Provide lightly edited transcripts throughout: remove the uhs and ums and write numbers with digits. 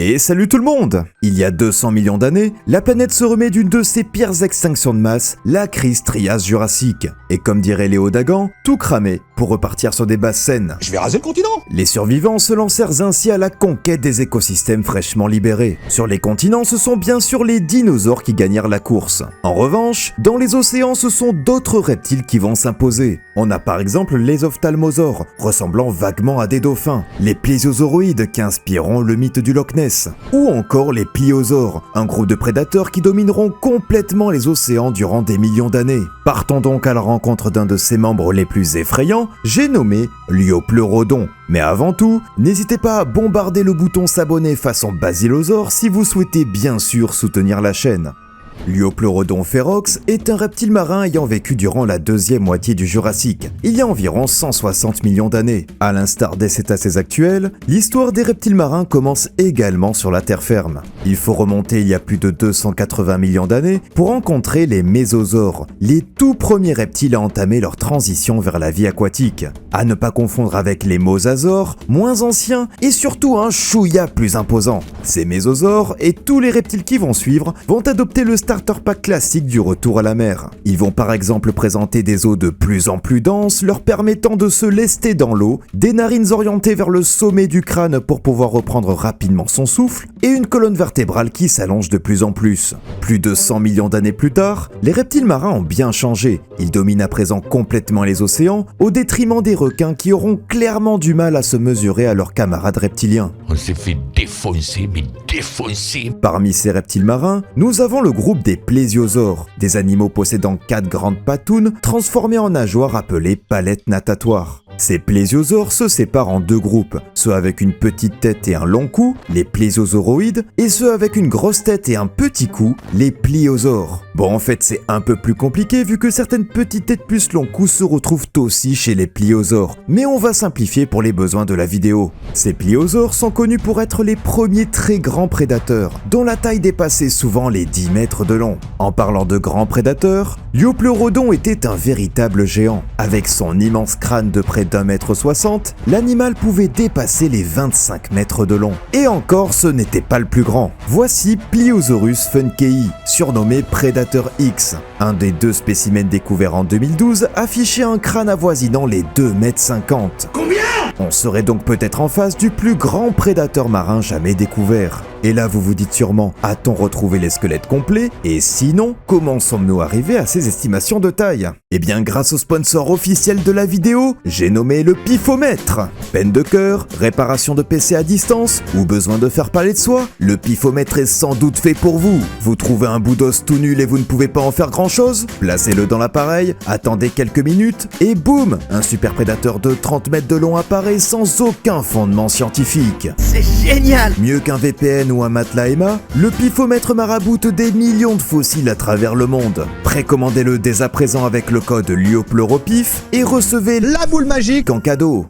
Et salut tout le monde! Il y a 200 millions d'années, la planète se remet d'une de ses pires extinctions de masse, la crise Trias-Jurassique. Et comme dirait Léo Dagan, tout cramé pour repartir sur des bases saines. Je vais raser le continent! Les survivants se lancèrent ainsi à la conquête des écosystèmes fraîchement libérés. Sur les continents, ce sont bien sûr les dinosaures qui gagnèrent la course. En revanche, dans les océans, ce sont d'autres reptiles qui vont s'imposer. On a par exemple les ophtalmosaures, ressemblant vaguement à des dauphins, les plésiosauroïdes qui inspireront le mythe du Loch Ness, ou encore les pliosaures, un groupe de prédateurs qui domineront complètement les océans durant des millions d'années. Partons donc à la rencontre d'un de ses membres les plus effrayants, j'ai nommé Liopleurodon. Mais avant tout, n'hésitez pas à bombarder le bouton s'abonner façon Basilosaure si vous souhaitez bien sûr soutenir la chaîne. Liopleurodon ferox est un reptile marin ayant vécu durant la deuxième moitié du Jurassique, il y a environ 160 millions d'années. À l'instar des cétacés actuels, l'histoire des reptiles marins commence également sur la terre ferme. Il faut remonter il y a plus de 280 millions d'années pour rencontrer les mésosaures, les tout premiers reptiles à entamer leur transition vers la vie aquatique. À ne pas confondre avec les mosasaures, moins anciens et surtout un chouïa plus imposant. Ces mésosaures et tous les reptiles qui vont suivre vont adopter le starter pack classique du retour à la mer. Ils vont par exemple présenter des os de plus en plus denses, leur permettant de se lester dans l'eau, des narines orientées vers le sommet du crâne pour pouvoir reprendre rapidement son souffle, et une colonne vertébrale qui s'allonge de plus en plus. Plus de 100 millions d'années plus tard, les reptiles marins ont bien changé. Ils dominent à présent complètement les océans, au détriment des requins qui auront clairement du mal à se mesurer à leurs camarades reptiliens. On s'est fait défoncer, mais défoncer! Parmi ces reptiles marins, nous avons le groupe des plésiosaures, des animaux possédant 4 grandes patounes transformées en nageoires appelées palettes natatoires. Ces plésiosaures se séparent en deux groupes, ceux avec une petite tête et un long cou, les plésiosauroïdes, et ceux avec une grosse tête et un petit cou, les pliosaures. Bon, en fait, c'est un peu plus compliqué vu que certaines petites têtes plus long cou se retrouvent aussi chez les pliosaures, mais on va simplifier pour les besoins de la vidéo. Ces pliosaures sont connus pour être les premiers très grands prédateurs, dont la taille dépassait souvent les 10 mètres de long. En parlant de grands prédateurs, Liopleurodon était un véritable géant. Avec son immense crâne de près d'1,60 m, l'animal pouvait dépasser les 25 mètres de long. Et encore, ce n'était pas le plus grand. Voici Pliosaurus funkei, surnommé Prédateur X. Un des deux spécimens découverts en 2012 affichait un crâne avoisinant les 2,50 m. Combien? On serait donc peut-être en face du plus grand prédateur marin jamais découvert. Et là vous vous dites sûrement, a-t-on retrouvé les squelettes complets? Et sinon, comment sommes-nous arrivés à ces estimations de taille? Eh bien grâce au sponsor officiel de la vidéo, j'ai nommé le Pifomètre. Peine de cœur, réparation de PC à distance, ou besoin de faire parler de soi, le Pifomètre est sans doute fait pour vous. Vous trouvez un bout d'os tout nul et vous ne pouvez pas en faire grand chose? Placez-le dans l'appareil, attendez quelques minutes, et boum! Un super prédateur de 30 mètres de long apparaît sans aucun fondement scientifique. C'est génial! Mieux qu'un VPN ou un matelas Emma, le Pifomètre maraboute des millions de fossiles à travers le monde. Précommandez-le dès à présent avec le code LIOPLEUROPIF et recevez la boule magique en cadeau.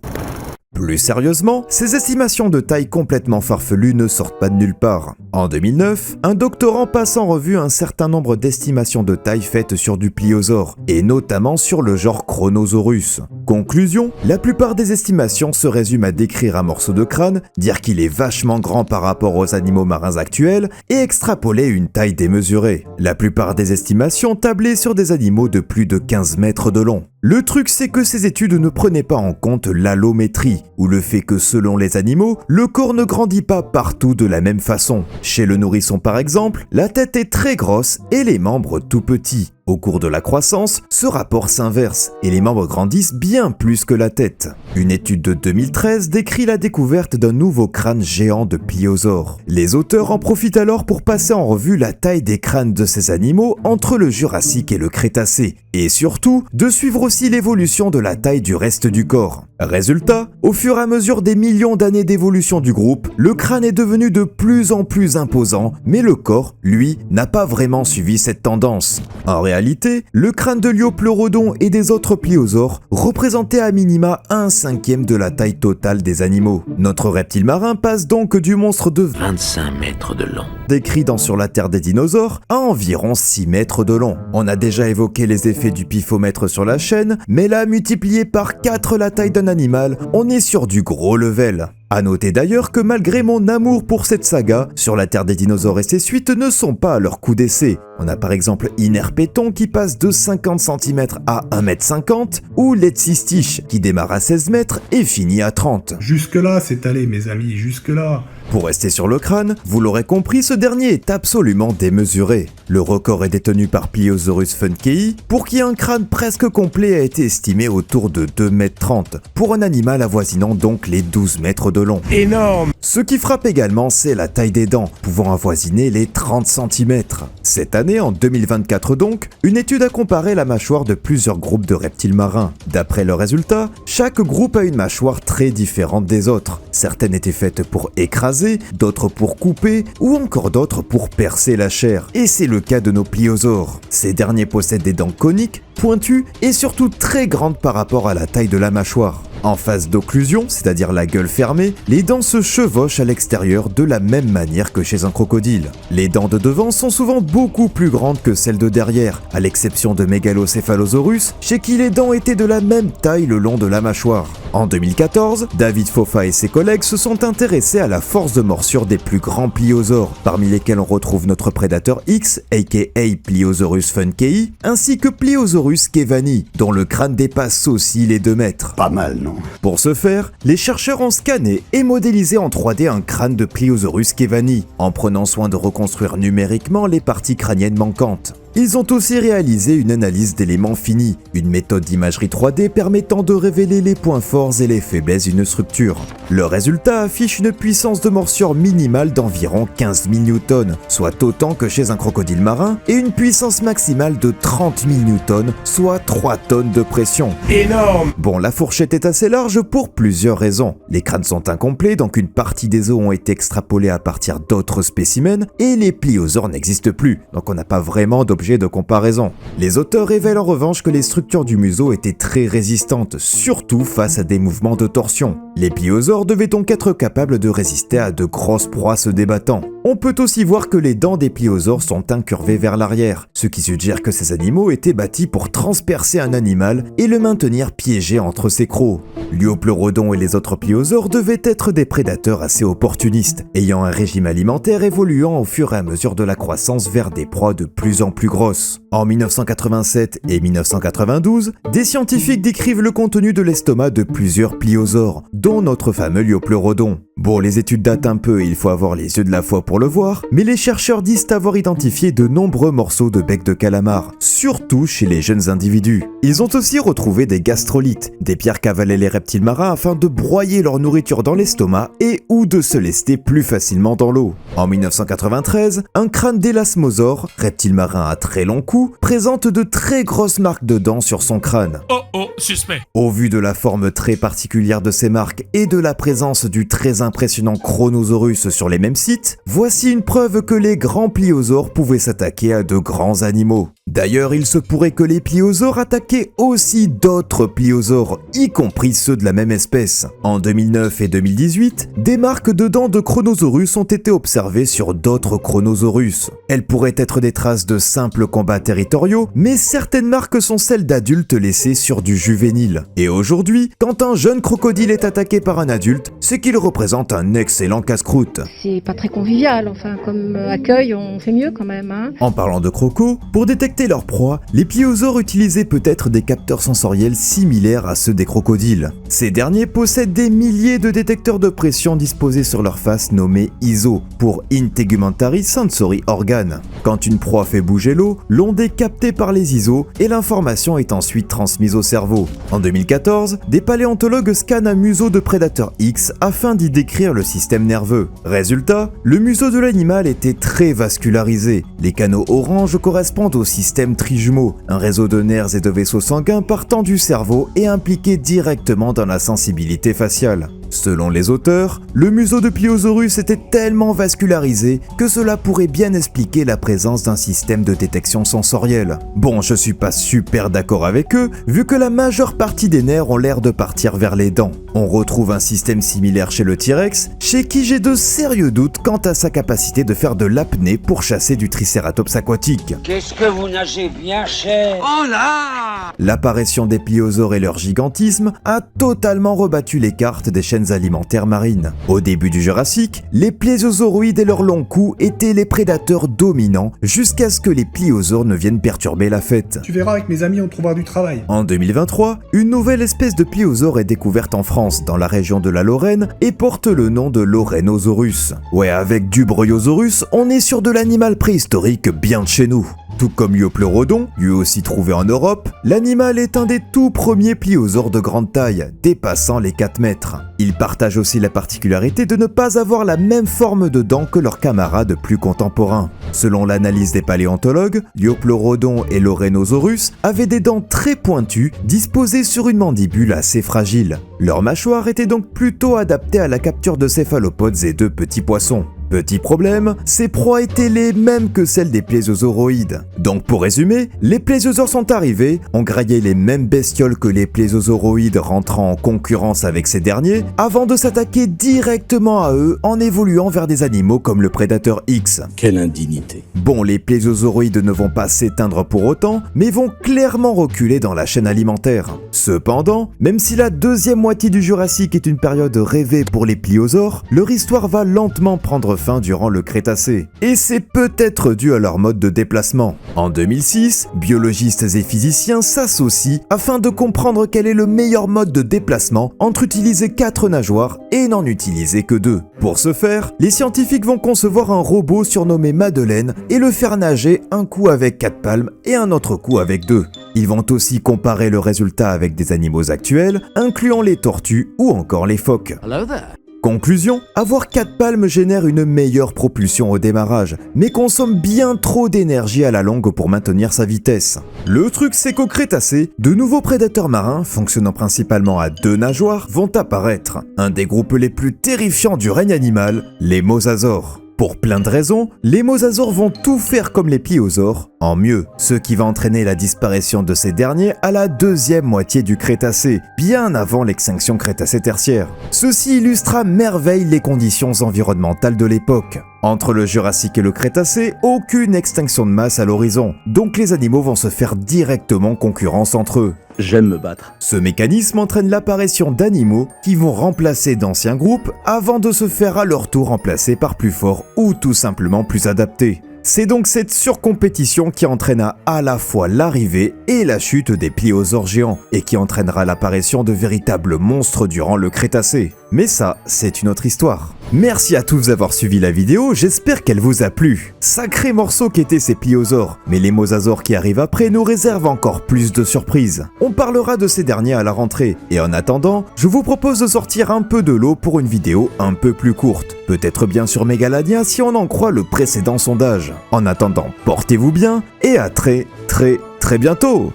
Plus sérieusement, ces estimations de taille complètement farfelues ne sortent pas de nulle part. En 2009, un doctorant passe en revue un certain nombre d'estimations de taille faites sur du pliosaure, et notamment sur le genre Chronosaurus. Conclusion, la plupart des estimations se résument à décrire un morceau de crâne, dire qu'il est vachement grand par rapport aux animaux marins actuels, et extrapoler une taille démesurée. La plupart des estimations tablaient sur des animaux de plus de 15 mètres de long. Le truc, c'est que ces études ne prenaient pas en compte l'allométrie, ou le fait que selon les animaux, le corps ne grandit pas partout de la même façon. Chez le nourrisson par exemple, la tête est très grosse et les membres tout petits. Au cours de la croissance, ce rapport s'inverse et les membres grandissent bien plus que la tête. Une étude de 2013 décrit la découverte d'un nouveau crâne géant de pliosaure. Les auteurs en profitent alors pour passer en revue la taille des crânes de ces animaux entre le Jurassique et le Crétacé, et surtout de suivre aussi l'évolution de la taille du reste du corps. Résultat, au fur et à mesure des millions d'années d'évolution du groupe, le crâne est devenu de plus en plus imposant, mais le corps, lui, n'a pas vraiment suivi cette tendance. En réalité, le crâne de Liopleurodon et des autres pliosaures représentait à minima 1/5 de la taille totale des animaux. Notre reptile marin passe donc du monstre de 25 mètres de long, décrit dans Sur la Terre des dinosaures, à environ 6 mètres de long. On a déjà évoqué les effets du pifomètre sur la chaîne, mais là, multiplié par 4 la taille d'un animal, on est sur du gros level. A noter d'ailleurs que malgré mon amour pour cette saga, Sur la Terre des dinosaures et ses suites ne sont pas à leur coup d'essai. On a par exemple Inerpéton qui passe de 50 cm à 1,50 m ou Letsistich qui démarre à 16 mètres et finit à 30. Jusque-là, c'est allé, mes amis, jusque-là. Pour rester sur le crâne, vous l'aurez compris, ce dernier est absolument démesuré. Le record est détenu par Pliosaurus funkei, pour qui un crâne presque complet a été estimé autour de 2,30 m, pour un animal avoisinant donc les 12 mètres de long. Énorme. Ce qui frappe également, c'est la taille des dents, pouvant avoisiner les 30 cm. Cette année, en 2024 donc, une étude a comparé la mâchoire de plusieurs groupes de reptiles marins. D'après leurs résultats, chaque groupe a une mâchoire très différente des autres. Certaines étaient faites pour écraser, d'autres pour couper, ou encore d'autres pour percer la chair. Et c'est le cas de nos pliosaures. Ces derniers possèdent des dents coniques, pointues et surtout très grandes par rapport à la taille de la mâchoire. En phase d'occlusion, c'est-à-dire la gueule fermée, les dents se chevauchent à l'extérieur de la même manière que chez un crocodile. Les dents de devant sont souvent beaucoup plus grandes que celles de derrière, à l'exception de Megalocephalosaurus, chez qui les dents étaient de la même taille le long de la mâchoire. En 2014, David Fofa et ses collègues se sont intéressés à la force de morsure des plus grands pliosaures, parmi lesquels on retrouve notre prédateur X, aka Pliosaurus funkei, ainsi que Pliosaurus kevani, dont le crâne dépasse aussi les 2 mètres. Pas mal, non? Pour ce faire, les chercheurs ont scanné et modélisé en 3D un crâne de Pliosaurus kevani, en prenant soin de reconstruire numériquement les parties crâniennes manquantes. Ils ont aussi réalisé une analyse d'éléments finis, une méthode d'imagerie 3D permettant de révéler les points forts et les faiblesses d'une structure. Le résultat affiche une puissance de morsure minimale d'environ 15 000 Newtons, soit autant que chez un crocodile marin, et une puissance maximale de 30 000 Newtons, soit 3 tonnes de pression. Énorme. Bon, la fourchette est assez large pour plusieurs raisons. Les crânes sont incomplets, donc une partie des os ont été extrapolés à partir d'autres spécimens, et les pliosaures n'existent plus, donc on n'a pas vraiment d'objet de comparaison. Les auteurs révèlent en revanche que les structures du museau étaient très résistantes, surtout face à des mouvements de torsion. Les pliosaures devaient donc être capables de résister à de grosses proies se débattant. On peut aussi voir que les dents des pliosaures sont incurvées vers l'arrière, ce qui suggère que ces animaux étaient bâtis pour transpercer un animal et le maintenir piégé entre ses crocs. L'Iopleurodon et les autres pliosaures devaient être des prédateurs assez opportunistes, ayant un régime alimentaire évoluant au fur et à mesure de la croissance vers des proies de plus en plus grosses. En 1987 et 1992, des scientifiques décrivent le contenu de l'estomac de plusieurs pliosaures, dont notre fameux L'Iopleurodon. Bon, les études datent un peu et il faut avoir les yeux de la foi pour le voir, mais les chercheurs disent avoir identifié de nombreux morceaux de bec de calamar, surtout chez les jeunes individus. Ils ont aussi retrouvé des gastrolites, des pierres qu'avalaient les reptiles marins afin de broyer leur nourriture dans l'estomac et ou de se lester plus facilement dans l'eau. En 1993, un crâne d'élasmosaure, reptile marin à très long cou, présente de très grosses marques de dents sur son crâne. Oh, suspect. Au vu de la forme très particulière de ces marques et de la présence du très impressionnant Chronosaurus sur les mêmes sites, voici une preuve que les grands pliosaures pouvaient s'attaquer à de grands animaux. D'ailleurs, il se pourrait que les pliosaures attaquaient aussi d'autres pliosaures, y compris ceux de la même espèce. En 2009 et 2018, des marques de dents de Chronosaurus ont été observées sur d'autres Chronosaurus. Elles pourraient être des traces de simples combats territoriaux, mais certaines marques sont celles d'adultes laissées sur du juvénile. Et aujourd'hui, quand un jeune crocodile est attaqué par un adulte, c'est qu'il représente un excellent casse-croûte. C'est pas très convivial, enfin comme accueil on fait mieux quand même, hein. En parlant de crocos, pour détecter leur proie, les pliosaures utilisaient peut-être des capteurs sensoriels similaires à ceux des crocodiles. Ces derniers possèdent des milliers de détecteurs de pression disposés sur leur face nommés ISO, pour Integumentary Sensory Organ. Quand une proie fait bouger l'eau, l'onde est captée par les ISO et l'information est ensuite transmise au cerveau. En 2014, des paléontologues scannent un museau de prédateur X afin d'y décrire le système nerveux. Résultat, le museau de l'animal était très vascularisé. Les canaux orange correspondent au système trijumeau, un réseau de nerfs et de vaisseaux sanguins partant du cerveau et impliqué directement dans la sensibilité faciale. Selon les auteurs, le museau de Pliosaurus était tellement vascularisé que cela pourrait bien expliquer la présence d'un système de détection sensorielle. Bon, je suis pas super d'accord avec eux, vu que la majeure partie des nerfs ont l'air de partir vers les dents. On retrouve un système similaire chez le T-Rex, chez qui j'ai de sérieux doutes quant à sa capacité de faire de l'apnée pour chasser du Triceratops aquatique. Qu'est-ce que vous nagez bien cher? Oh là! L'apparition des pliosaures et leur gigantisme a totalement rebattu les cartes des chaînes chaînes alimentaires marines. Au début du Jurassique, les plésiosauroïdes et leurs longs cous étaient les prédateurs dominants jusqu'à ce que les pliosaures ne viennent perturber la fête. Tu verras, avec mes amis, on trouvera du travail. En 2023, une nouvelle espèce de pliosaure est découverte en France, dans la région de la Lorraine, et porte le nom de Lorrainosaurus. Ouais, avec Dubreuillosaurus, on est sur de l'animal préhistorique bien de chez nous. Tout comme Liopleurodon, lui aussi trouvé en Europe, l'animal est un des tout premiers pliosaures de grande taille, dépassant les 4 mètres. Il partage aussi la particularité de ne pas avoir la même forme de dents que leurs camarades plus contemporains. Selon l'analyse des paléontologues, Liopleurodon et Lorrainosaurus avaient des dents très pointues, disposées sur une mandibule assez fragile. Leur mâchoire était donc plutôt adaptée à la capture de céphalopodes et de petits poissons. Petit problème, ces proies étaient les mêmes que celles des plésiosauroïdes. Donc pour résumer, les plésiosaures sont arrivés, ont graillé les mêmes bestioles que les plésiosauroïdes rentrant en concurrence avec ces derniers, avant de s'attaquer directement à eux en évoluant vers des animaux comme le prédateur X. Quelle indignité. Bon, les plésiosauroïdes ne vont pas s'éteindre pour autant, mais vont clairement reculer dans la chaîne alimentaire. Cependant, même si la deuxième moitié du Jurassique est une période rêvée pour les pliosaures, leur histoire va lentement prendre fin durant le Crétacé. Et c'est peut-être dû à leur mode de déplacement. En 2006, biologistes et physiciens s'associent afin de comprendre quel est le meilleur mode de déplacement entre utiliser 4 nageoires et n'en utiliser que 2. Pour ce faire, les scientifiques vont concevoir un robot surnommé Madeleine et le faire nager un coup avec 4 palmes et un autre coup avec 2. Ils vont aussi comparer le résultat avec des animaux actuels, incluant les tortues ou encore les phoques. Conclusion, avoir 4 palmes génère une meilleure propulsion au démarrage, mais consomme bien trop d'énergie à la longue pour maintenir sa vitesse. Le truc c'est qu'au Crétacé, de nouveaux prédateurs marins, fonctionnant principalement à 2 nageoires, vont apparaître. Un des groupes les plus terrifiants du règne animal, les mosasaures. Pour plein de raisons, les mosasaures vont tout faire comme les pliosaures, en mieux, ce qui va entraîner la disparition de ces derniers à la deuxième moitié du Crétacé, bien avant l'extinction Crétacé-Tertiaire. Ceci illustre à merveille les conditions environnementales de l'époque. Entre le Jurassique et le Crétacé, aucune extinction de masse à l'horizon, donc les animaux vont se faire directement concurrence entre eux. J'aime me battre. Ce mécanisme entraîne l'apparition d'animaux qui vont remplacer d'anciens groupes avant de se faire à leur tour remplacer par plus forts ou tout simplement plus adaptés. C'est donc cette surcompétition qui entraîna à la fois l'arrivée et la chute des pliosaures géants, et qui entraînera l'apparition de véritables monstres durant le Crétacé. Mais ça, c'est une autre histoire. Merci à tous d'avoir suivi la vidéo, j'espère qu'elle vous a plu. Sacré morceau qu'étaient ces pliosaures, mais les mosasaures qui arrivent après nous réservent encore plus de surprises. On parlera de ces derniers à la rentrée, et en attendant, je vous propose de sortir un peu de l'eau pour une vidéo un peu plus courte. Peut-être bien sur Megalania si on en croit le précédent sondage. En attendant, portez-vous bien, et à très bientôt.